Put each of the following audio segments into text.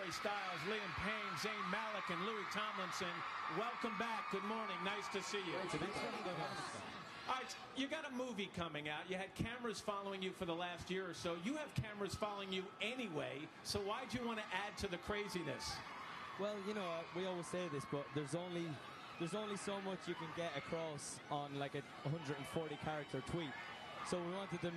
Harry Styles, Liam Payne, Zayn Malik, and Louis Tomlinson. Welcome back. Good morning. Nice to see you. All right, you got a movie coming out. You had cameras following you for the last year or so. You have cameras following you anyway, so why'd you want to add to the craziness? Well, you know, we always say this, but there's only so much you can get across on like a 140 character tweet. So we wanted to.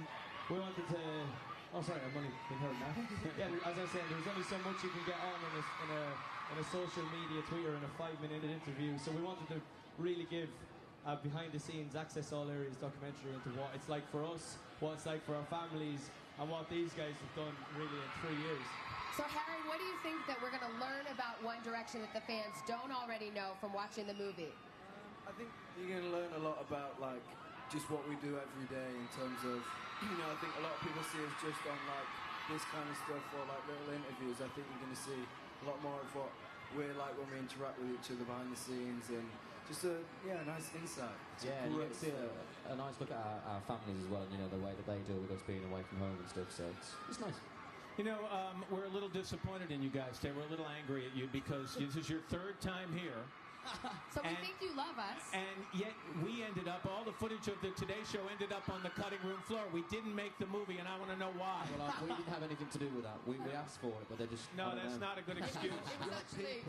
Oh, sorry, I've only been heard now. Yeah, as I was saying, there's only so much you can get on in a social media tweet or in a 5-minute interview. So we wanted to really give a behind-the-scenes, access all areas documentary into what it's like for us, what it's like for our families, and what these guys have done really in 3 years. So, Harry, what do you think that we're going to learn about One Direction that the fans don't already know from watching the movie? I think you're going to learn a lot about, like, just what we do every day in terms of, you know, I think a lot of people see us just on, like, this kind of stuff or, like, little interviews. I think you're going to see a lot more of what we're like when we interact with each other behind the scenes and just a nice insight. Yeah, you get to see a nice look at our families as well, and, you know, the way that they deal with us being away from home and stuff, so it's nice. You know, we're a little disappointed in you guys today. We're a little angry at you because this is your third time here. So we think you love us. And yet we ended up, all the footage of the Today Show ended up on the cutting room floor. We didn't make the movie, and I want to know why. Well, we didn't have anything to do with that. We asked for it, but they just... No, that's not a good excuse. It was actually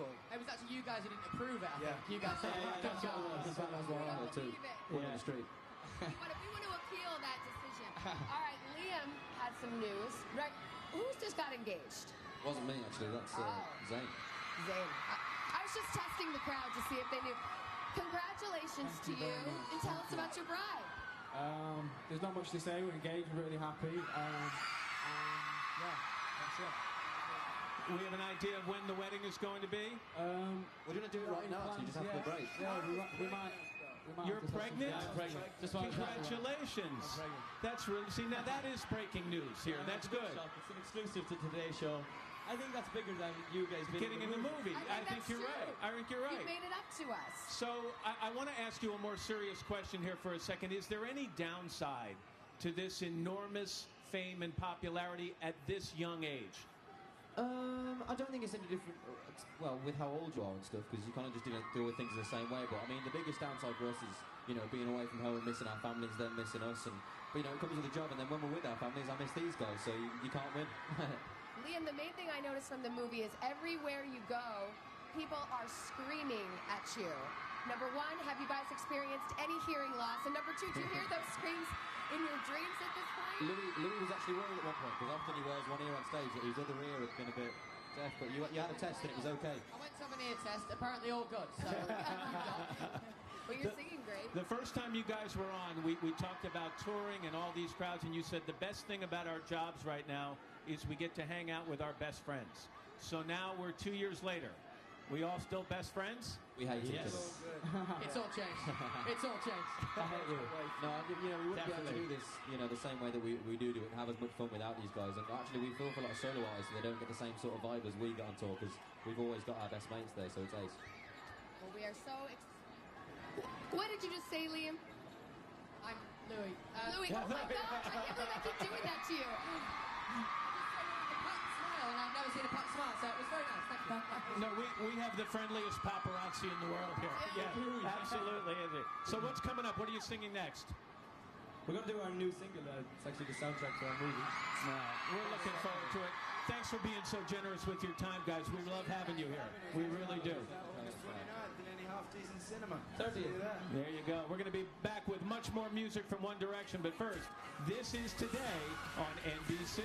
you guys who didn't approve it, I think. You guys said, that's why I heard too. On the street. We want to appeal that decision. All right, Liam has some news. Right, who's just got engaged? Wasn't me, actually. That's Zayn. Zayn. I was just testing the crowd to see if they knew. Congratulations to you, and tell us about your bride. There's not much to say. We're engaged. We're really happy. Yeah, that's it. We have an idea of when the wedding is going to be? We're going to do it right now, so you just have to break. Yeah, we might. You're pregnant? I'm pregnant. Congratulations. That's really... See, now that is breaking news here. That's good. It's an exclusive to Today's Show. I think that's bigger than you guys getting in the movie. I think you're right. I think you're right. You made it up to us. So I want to ask you a more serious question here for a second. Is there any downside to this enormous fame and popularity at this young age? I don't think it's any different, well, with how old you are and stuff, because you kind of just deal with things in the same way. But I mean, the biggest downside for us is, you know, being away from home and missing our families, then missing us, but you know, it comes with the job. And then when we're with our families, I miss these guys, so you can't win. Liam, the main thing I noticed from the movie is everywhere you go, people are screaming at you. Number one, have you guys experienced any hearing loss? And number two, do you hear those screams in your dreams at this point? Louis was actually worried at one point, because often he wears one ear on stage, but his other ear had been a bit deaf, but you had a test and it was okay. I went to have an ear test, apparently all good, so... Well, you're singing great. The first time you guys were on, we talked about touring and all these crowds, and you said the best thing about our jobs right now is we get to hang out with our best friends. So now we're 2 years later. We all still best friends? We hate each other. It's all changed. It's all changed. I hate you. No, you know, we wouldn't be able to do this, you know, the same way that we do it and have as much fun without these guys. And actually, we feel for a lot of solo artists, they don't get the same sort of vibe as we get on tour, because we've always got our best mates there, so it's ace. Well, we are so What did you just say, Liam? I'm Louis. Louis, oh my God, I can't believe I keep doing that to you. And I've never seen a Pat smile, so it was very nice. Thank you. No, we have the friendliest paparazzi in the world here. Yeah, absolutely. So what's coming up? What are you singing next? We're going to do our new single. It's actually the soundtrack to our movie. We're looking forward to it. Thanks for being so generous with your time, guys. We love having you here. We really do. August 29th in any half-decent cinema. 30th. There you go. We're going to be back with much more music from One Direction. But first, this is Today on NBC.